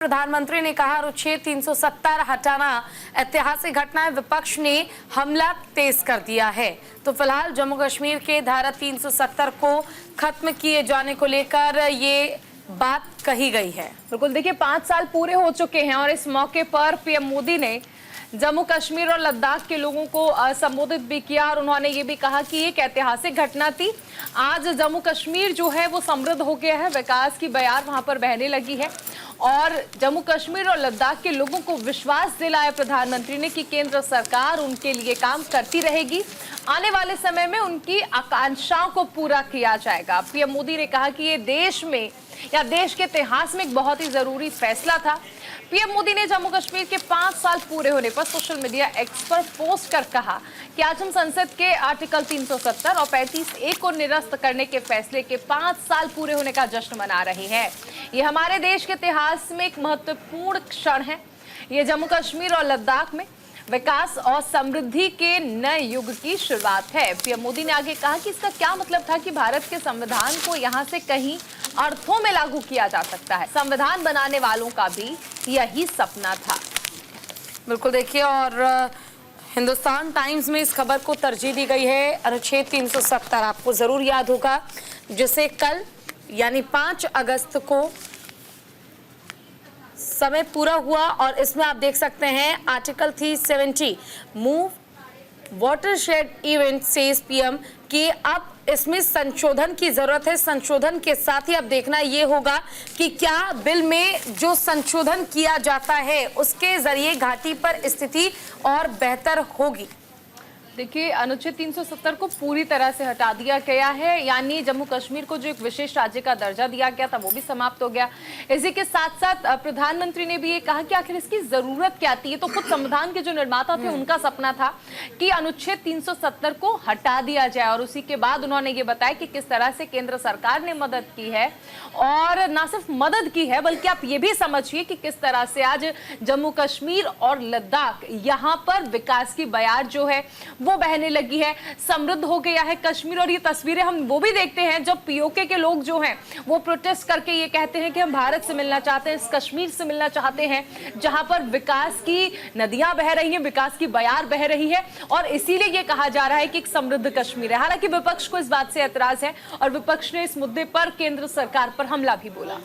प्रधानमंत्री ने कहा अनुच्छेद 370 हटाना ऐतिहासिक घटना है। विपक्ष ने हमला तेज कर दिया है। तो फिलहाल जम्मू कश्मीर के धारा 370 को खत्म किए जाने को लेकर ये बात कही गई है। बिल्कुल, देखिए 5 साल पूरे हो चुके हैं और इस मौके पर पीएम मोदी ने जम्मू कश्मीर और लद्दाख के लोगों को संबोधित भी किया और उन्होंने ये भी कहा कि एक ऐतिहासिक घटना थी। आज जम्मू कश्मीर जो है वो समृद्ध हो गया है, विकास की बयार वहां पर बहने लगी है और जम्मू कश्मीर और लद्दाख के लोगों को विश्वास दिलाया प्रधानमंत्री ने कि केंद्र सरकार उनके लिए काम करती रहेगी। आने वाले समय में उनकी आकांक्षाओं को पूरा किया जाएगा। पीएम मोदी ने कहा कि ये देश में या देश के इतिहास में एक बहुत ही जरूरी फैसला था। पीएम मोदी ने जम्मू कश्मीर के 5 साल पूरे होने पर सोशल मीडिया एक्स पर पोस्ट कर कहा कि आज हम संसद के आर्टिकल 370 और 35A को निरस्त करने के फैसले के 5 साल पूरे होने का जश्न मना रहे हैं। ये हमारे देश के इतिहास में एक महत्वपूर्ण क्षण है। ये जम्मू कश्मीर और लद्दाख में विकास और समृद्धि के नए युग की शुरुआत है। पीएम मोदी ने आगे कहा कि इसका क्या मतलब था कि भारत के संविधान को यहां से कहीं अर्थों में लागू किया जा सकता है। संविधान बनाने वालों का भी यही सपना था। बिल्कुल, देखिए और हिंदुस्तान टाइम्स में इस खबर को तरजीह दी गई है। अनुच्छेद 370 आपको जरूर याद होगा, जिसे कल यानी 5 अगस्त को समय पूरा हुआ और इसमें आप देख सकते हैं article 370 move watershed event says PM कि अब इसमें संशोधन की जरूरत है। संशोधन के साथ ही अब देखना ये होगा कि क्या बिल में जो संशोधन किया जाता है उसके जरिए घाटी पर स्थिति और बेहतर होगी। देखिए, अनुच्छेद 370 को पूरी तरह से हटा दिया गया है, यानी जम्मू कश्मीर को जो एक विशेष राज्य का दर्जा दिया गया था वो भी समाप्त हो गया। इसी के साथ साथ प्रधानमंत्री ने भी ये कहा कि आखिर इसकी जरूरत क्या थी। तो खुद संविधान के जो निर्माता थे उनका सपना था कि अनुच्छेद 370 को हटा दिया जाए और उसी के बाद उन्होंने ये बताया कि किस तरह से केंद्र सरकार ने मदद की है और न सिर्फ मदद की है बल्कि आप ये भी समझिए कि किस तरह से आज जम्मू कश्मीर और लद्दाख यहाँ पर विकास की बयार जो है वो बहने लगी है, समृद्ध हो गया है कश्मीर। और ये तस्वीरें हम वो भी देखते हैं जब पीओके के लोग जो हैं वो प्रोटेस्ट करके ये कहते हैं कि हम भारत से मिलना चाहते हैं, इस कश्मीर से मिलना चाहते हैं जहां पर विकास की नदियां बह रही हैं, विकास की बयार बह रही है और इसीलिए ये कहा जा रहा है कि एक समृद्ध कश्मीर है। हालांकि विपक्ष को इस बात से एतराज है और विपक्ष ने इस मुद्दे पर केंद्र सरकार पर हमला भी बोला।